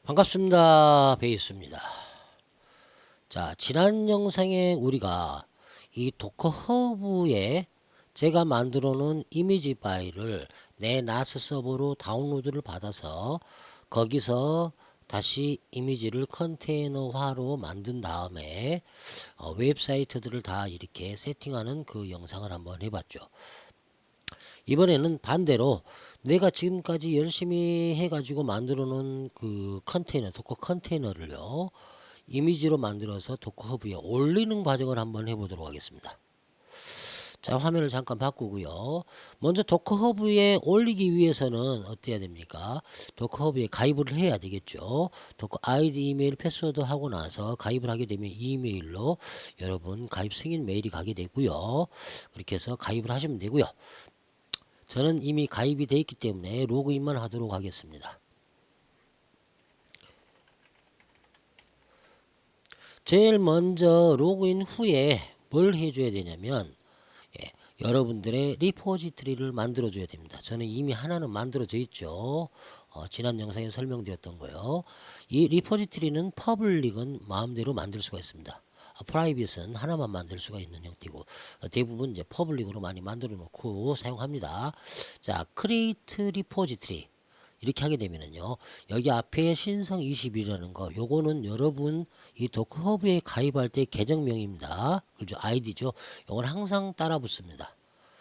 반갑습니다. 베이스입니다. 자, 지난 영상에 우리가 이 도커 허브에 제가 만들어 놓은 이미지 파일을 내 나스 서버로 다운로드를 받아서 거기서 다시 이미지를 컨테이너화로 만든 다음에 웹사이트들을 다 이렇게 세팅하는 그 영상을 한번 해봤죠. 이번에는 반대로 내가 지금까지 열심히 해가지고 만들어 놓은 그 컨테이너, 도커 컨테이너를요, 이미지로 만들어서 도커 허브에 올리는 과정을 한번 해보도록 하겠습니다. 자, 화면을 잠깐 바꾸고요. 먼저 도커 허브에 올리기 위해서는 어떻게 해야 됩니까? 도커 허브에 가입을 해야 되겠죠. 도커 아이디, 이메일, 패스워드 하고 나서 가입을 하게 되면 이메일로 여러분 가입 승인 메일이 가게 되고요. 그렇게 해서 가입을 하시면 되고요. 저는 이미 가입이 되어 있기 때문에 로그인만 하도록 하겠습니다. 제일 먼저 로그인 후에 뭘 해줘야 되냐면 여러분들의 리포지트리를 만들어 줘야 됩니다. 저는 이미 하나는 만들어져 있죠. 지난 영상에 설명드렸던 거요. 이 리포지트리는 퍼블릭은 마음대로 만들 수가 있습니다. 프라이빗은 하나만 만들 수가 있는 형태고 대부분 이제 퍼블릭으로 많이 만들어 놓고 사용합니다. 자, 크리에이트 리포지트리 이렇게 하게 되면은요, 여기 앞에 신성 20이라는 거, 요거는 여러분 이 도커 허브에 가입할 때 계정명입니다. 그죠? 아이디죠. 요건 항상 따라 붙습니다.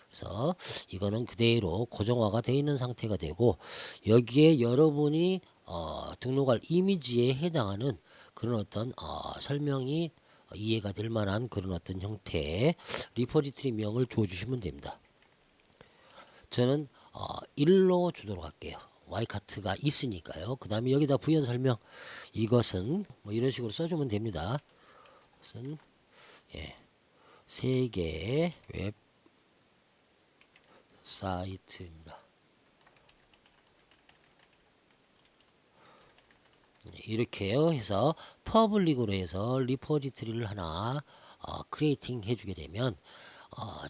그래서 이거는 그대로 고정화가 되어 있는 상태가 되고, 여기에 여러분이 등록할 이미지에 해당하는 그런 어떤 설명이 이해가 될 만한 그런 어떤 형태의 리포지트리 명을 줘주시면 됩니다. 저는 1로 주도록 할게요. 와이카트가 있으니까요. 그 다음에 여기다 부연 설명, 이것은 뭐 이런 식으로 써주면 됩니다. 이것은 세계의 웹사이트입니다. 이렇게요 해서 퍼블릭으로 해서 리포지트리를 하나 크리에이팅 해주게 되면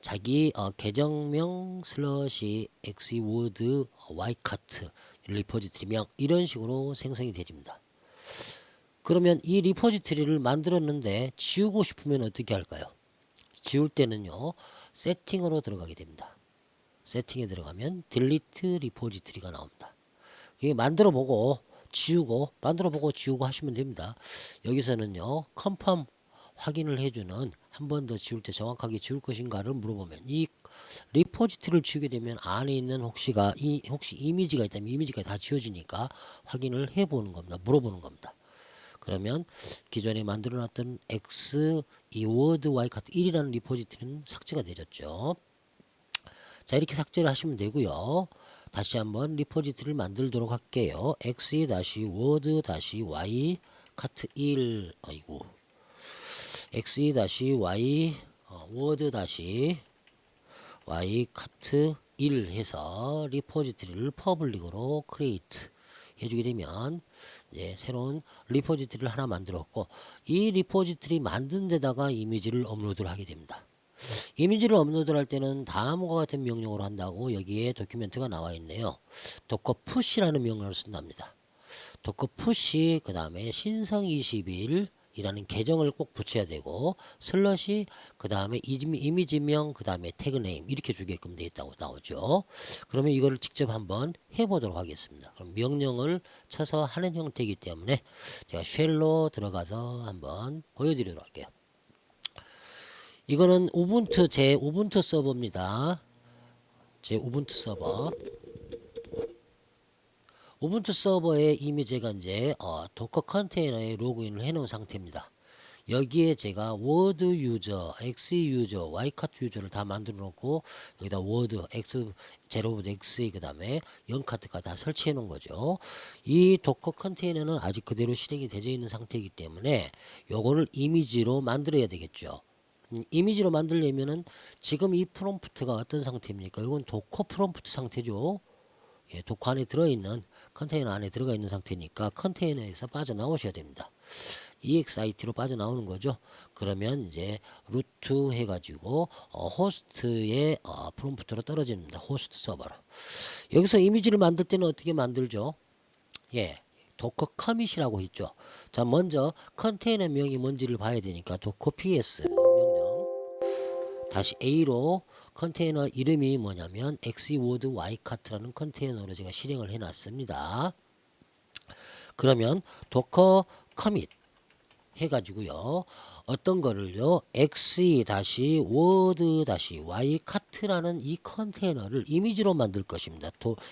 자기 계정명 슬러시 엑스워드 와이카트 리포지트리명 이런 식으로 생성이 되집니다. 그러면 이 리포지트리를 만들었는데 지우고 싶으면 어떻게 할까요? 지울 때는요, 세팅으로 들어가게 됩니다. 세팅에 들어가면 딜리트 리포지트리가 나옵니다. 이게 만들어 보고 지우고 만들어 보고 지우고 하시면 됩니다. 여기서는요, 컨펌 확인을 해주는, 한 번 더 지울 때 정확하게 지울 것인가를 물어보면, 이 리포지트리를 지우게 되면 안에 있는 혹시 이미지가 있다면 이미지가 다 지워지니까 확인을 해보는 겁니다. 물어보는 겁니다. 그러면 기존에 만들어 놨던 X 이 워드 Y 카트 1이라는 리포지트리는 삭제가 되졌죠. 자, 이렇게 삭제를 하시면 되고요. 다시 한번 리포지트리를 만들도록 할게요. X-word-y 카트 1 아이고 X-y word-y 카트 1 해서 리포지트리를 퍼블릭으로 크리에이트 해주게 되면 이제 새로운 리포지트리를 하나 만들었고, 이 리포지트리 만든 데다가 이미지를 업로드를 하게 됩니다. 이미지를 업로드할 때는 다음과 같은 명령으로 한다고 여기에 도큐멘트가 나와 있네요. 도커 푸시라는 명령을 쓴답니다. 도커 푸시 그 다음에 신성 21 이라는 계정을 꼭 붙여야 되고, 슬러시 그 다음에 이미지명 그 다음에 태그네임 이렇게 주게끔 되어 있다고 나오죠. 그러면 이거를 직접 한번 해보도록 하겠습니다. 그럼 명령을 쳐서 하는 형태이기 때문에 제가 쉘로 들어가서 한번 보여드리도록 할게요. 이거는 우분투 제 우분투 서버입니다. 제 우분투 서버. 우분투 서버에 이미 제가 이제 도커 컨테이너에 로그인을 해 놓은 상태입니다. 여기에 제가 워드 유저, X 유저, Y 카트 유저를 다 만들어 놓고 여기다 워드, X, 제로부터 X 그 다음에 0 카트가 다 설치해 놓은 거죠. 이 도커 컨테이너는 아직 그대로 실행이 되어 있는 상태이기 때문에 요거를 이미지로 만들어야 되겠죠. 이미지로 만들려면은 지금 이 프롬프트가 어떤 상태입니까? 이건 도커 프롬프트 상태죠. 도커 안에 들어있는 컨테이너 안에 들어가 있는 상태니까 컨테이너에서 빠져나오셔야 됩니다. EXIT로 빠져나오는 거죠. 그러면 이제 루트 해가지고 호스트의 프롬프트로 떨어집니다. 호스트 서버로. 여기서 이미지를 만들 때는 어떻게 만들죠? 예, 도커 커밋이라고 있죠. 자, 먼저 컨테이너 명이 뭔지를 봐야 되니까 도커 ps 명령 다시 A로 컨테이너 이름이 뭐냐면 엑시워드 와이카트라는 컨테이너로 제가 실행을 해놨습니다. 그러면 도커 커밋 해가지고요. 어떤 거를요. x-word-y 카트라는 이 컨테이너를 이미지로 만들 것입니다.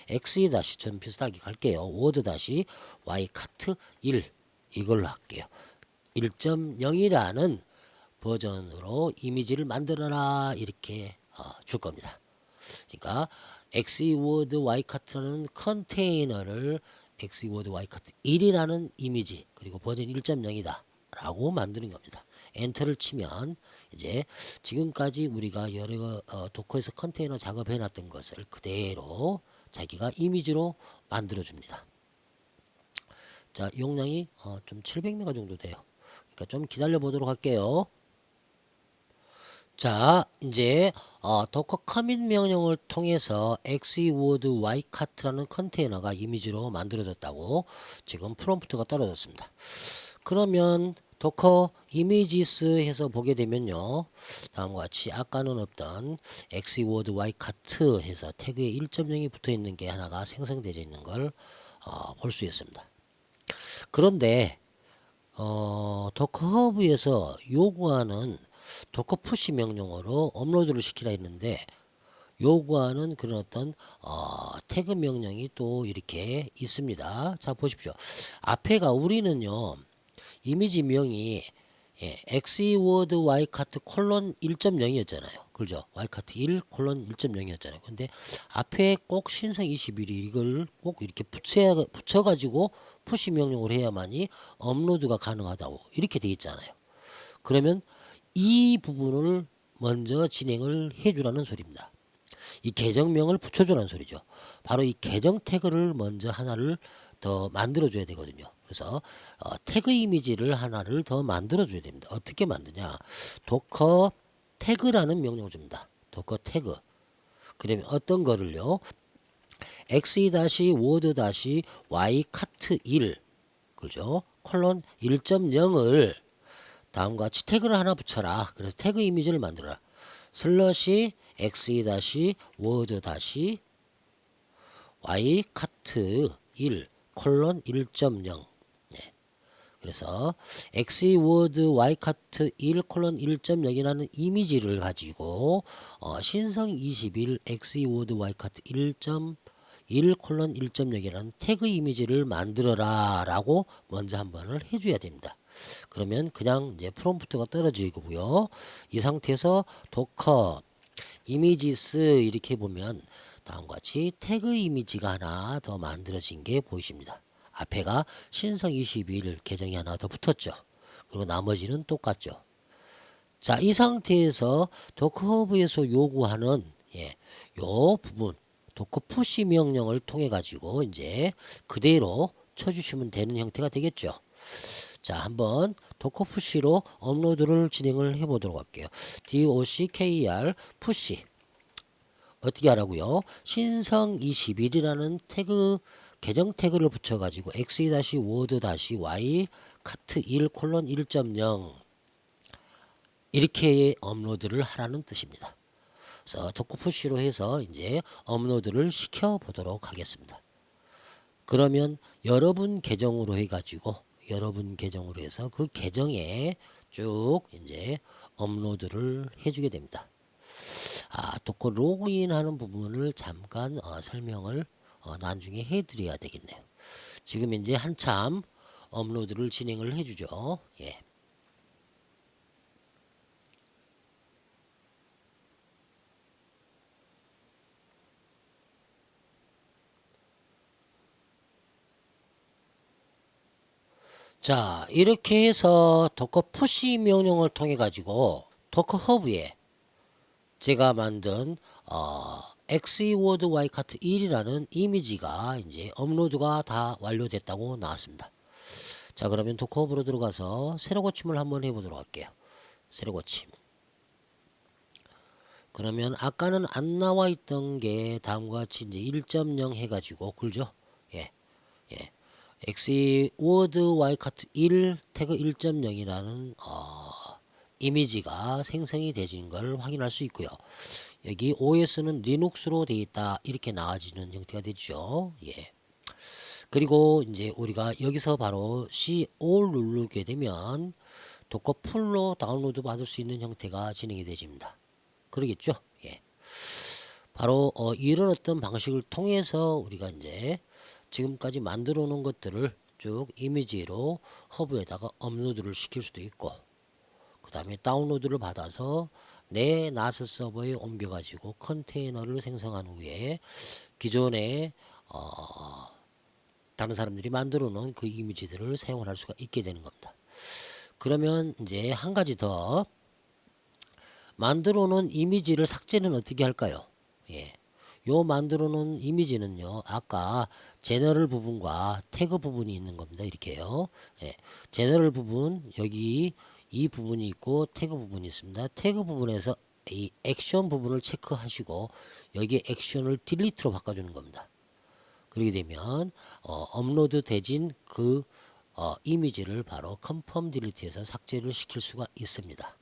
x- 좀 비슷하게 갈게요. word-y 카트 1 이걸로 할게요. 1.0이라는 버전으로 이미지를 만들어라 이렇게 줄 겁니다. 그러니까 xword-y 카트라는 컨테이너를 xword-y 카트 1이라는 이미지 그리고 버전 1.0이다 라고 만드는 겁니다. 엔터를 치면 이제 지금까지 우리가 여러 도커에서 컨테이너 작업해 놨던 것을 그대로 자기가 이미지로 만들어 줍니다. 자, 용량이 좀 700메가 정도 돼요. 그러니까 좀 기다려 보도록 할게요. 자, 이제 도커 커밋 명령을 통해서 xword-y 카트라는 컨테이너가 이미지로 만들어졌다고 지금 프롬프트가 떨어졌습니다. 그러면 도커 이미지스 해서 보게 되면요. 다음과 같이 아까는 없던 xword-y 카트 해서 태그에 1.0이 붙어 있는 게 하나가 생성되어 있는 걸 볼 수 있습니다. 그런데 도커 허브에서 요구하는 도커 푸시 명령어로 업로드를 시키라 했는데 요구하는 그런 어떤 태그 명령이 또 이렇게 있습니다. 자, 보십시오. 앞에가 우리는요 이미지 명이 xword ycat 콜론 1.0이었잖아요. 그죠? ycat 1 콜론 1.0이었잖아요. 근데 앞에 꼭 신성 21이 이걸 꼭 이렇게 붙여가지고 푸시 명령을 해야만이 업로드가 가능하다고 이렇게 돼 있잖아요. 그러면 이 부분을 먼저 진행을 해주라는 소리입니다. 이 계정명을 붙여주라는 소리죠. 바로 이 계정 태그를 먼저 하나를 더 만들어줘야 되거든요. 그래서 태그 이미지를 하나를 더 만들어줘야 됩니다. 어떻게 만드냐? 도커 태그라는 명령을 줍니다. 도커 태그. 그러면 어떤 거를요? x-word-y 카트 1 그죠? 콜론 1.0을 다음과 같이 태그를 하나 붙여라. 그래서 태그 이미지를 만들어라. 슬러시 x-word-y 카트 1 콜론 1.0 그래서 xword ycat 1 콜론 1.0이라는 이미지를 가지고 신성 21 xword ycat 1.1 콜론 1.0이라는 태그 이미지를 만들어라 라고 먼저 한 번을 해줘야 됩니다. 그러면 그냥 이제 프롬프트가 떨어지고요. 이 상태에서 도커 이미지스 이렇게 보면 다음과 같이 태그 이미지가 하나 더 만들어진 게 보이십니다. 앞에가 신성 21 계정이 하나 더 붙었죠. 그리고 나머지는 똑같죠. 자, 이 상태에서 도커허브에서 요구하는 요 부분 도커 푸시 명령을 통해 가지고 이제 그대로 쳐주시면 되는 형태가 되겠죠. 자, 한번 도커 푸시로 업로드를 진행을 해 보도록 할게요. docker 푸시 어떻게 하라고요? 신성 21이라는 태그 계정 태그를 붙여 가지고 x-word-y 카트 1 콜론 1.0 이렇게 업로드를 하라는 뜻입니다. 그래서 도커 푸시로 해서 이제 업로드를 시켜 보도록 하겠습니다. 그러면 여러분 계정으로 해 가지고 여러분 계정으로 해서 그 계정에 쭉 이제 업로드를 해주게 됩니다. 도커 로그인 하는 부분을 잠깐 설명을 나중에 해드려야 되겠네요. 지금 이제 한참 업로드를 진행을 해주죠. 예. 자, 이렇게 해서 도커 푸시 명령을 통해 가지고 도커 허브에 제가 만든 xword ycat 1이라는 이미지가 이제 업로드가 다 완료됐다고 나왔습니다. 자, 그러면 도커 허브로 들어가서 세로 고침을 한번 해보도록 할게요. 세로 고침. 그러면 아까는 안 나와 있던 게 다음과 같이 이제 1.0 해가지고 그죠? 예, 예. x word y 카트 1 태그 1.0이라는 이미지가 생성이 되는 걸 확인할 수 있고요. 여기 OS는 리눅스로 되어 있다 이렇게 나와지는 형태가 되죠. 예. 그리고 이제 우리가 여기서 바로 C5 누르게 되면 도커 풀로 다운로드 받을 수 있는 형태가 진행이 되집니다. 그러겠죠? 예. 바로 이런 어떤 방식을 통해서 우리가 이제 지금까지 만들어 놓은 것들을 쭉 이미지로 허브에다가 업로드를 시킬 수도 있고, 그 다음에 다운로드를 받아서 내 나스 서버에 옮겨 가지고 컨테이너를 생성한 후에 기존에 다른 사람들이 만들어 놓은 그 이미지들을 사용을 할 수가 있게 되는 겁니다. 그러면 이제 한 가지 더, 만들어 놓은 이미지를 삭제는 어떻게 할까요? 예. 요 만들어 놓은 이미지는요, 아까 제너럴 부분과 태그 부분이 있는 겁니다. 이렇게요. 예. 제너럴 부분, 여기 이 부분이 있고 태그 부분이 있습니다. 태그 부분에서 이 액션 부분을 체크하시고 여기 액션을 딜리트로 바꿔주는 겁니다. 그렇게 되면 업로드 되진 그 이미지를 바로 컨펌 딜리트해서 삭제를 시킬 수가 있습니다.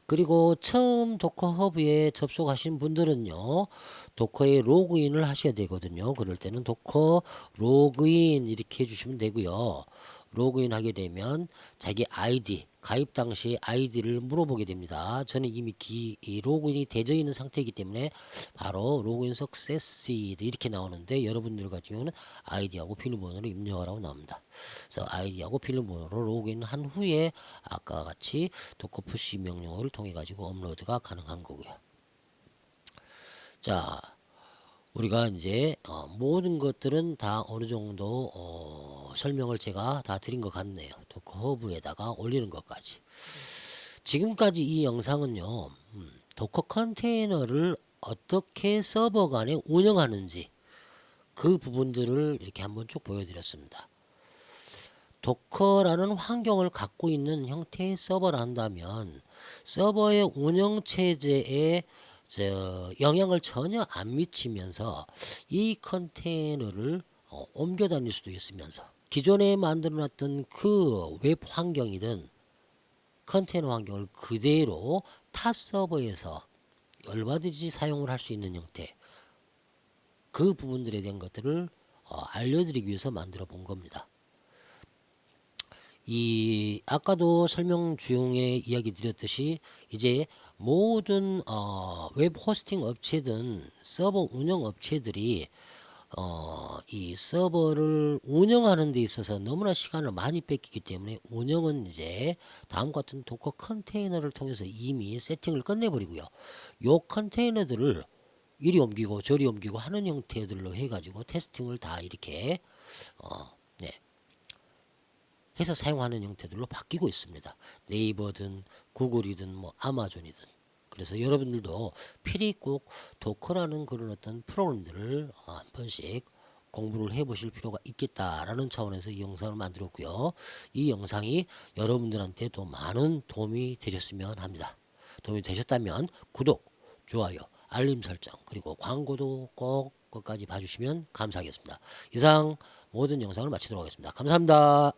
그리고 처음 도커 허브에 접속하신 분들은요, 도커에 로그인을 하셔야 되거든요. 그럴 때는 도커 로그인 이렇게 해주시면 되고요. 로그인 하게 되면 자기 아이디, 가입 당시 아이디를 물어보게 됩니다. 저는 이미 로그인이 되어 있는 상태이기 때문에 바로 로그인 석세시드 이렇게 나오는데, 여러분들 같은 경우는 아이디하고 비밀번호를 입력하라고 나옵니다. 그래서 아이디하고 비밀번호로 로그인 한 후에 아까 같이 도커 푸시 명령어를 통해 가지고 업로드가 가능한 거고요. 자, 우리가 이제 모든 것들은 다 어느 정도 설명을 제가 다 드린 것 같네요. 도커 허브에다가 올리는 것까지. 지금까지 이 영상은요, 도커 컨테이너를 어떻게 서버 간에 운영하는지 그 부분들을 이렇게 한번 쭉 보여드렸습니다. 도커라는 환경을 갖고 있는 형태의 서버를 한다면 서버의 운영 체제에 영향을 전혀 안 미치면서 이 컨테이너를 옮겨 다닐 수도 있으면서 기존에 만들어 놨던 그 웹 환경이든 컨테이너 환경을 그대로 타 서버에서 얼마든지 사용을 할 수 있는 형태, 그 부분들에 대한 것들을 알려드리기 위해서 만들어 본 겁니다. 이 아까도 설명 중에 이야기 드렸듯이 이제 모든 웹 호스팅 업체든 서버 운영 업체들이 이 서버를 운영하는 데 있어서 너무나 시간을 많이 뺏기기 때문에 운영은 이제 다음과 같은 도커 컨테이너를 통해서 이미 세팅을 끝내버리고요. 요 컨테이너들을 이리 옮기고 저리 옮기고 하는 형태들로 해가지고 테스팅을 다 이렇게 네, 해서 사용하는 형태들로 바뀌고 있습니다. 네이버든 구글이든 뭐 아마존이든. 그래서 여러분들도 필히 꼭 도커라는 그런 어떤 프로그램들을 한 번씩 공부를 해보실 필요가 있겠다라는 차원에서 이 영상을 만들었고요. 이 영상이 여러분들한테 도 많은 도움이 되셨으면 합니다. 도움이 되셨다면 구독, 좋아요, 알림 설정, 그리고 광고도 꼭 끝까지 봐주시면 감사하겠습니다. 이상 모든 영상을 마치도록 하겠습니다. 감사합니다.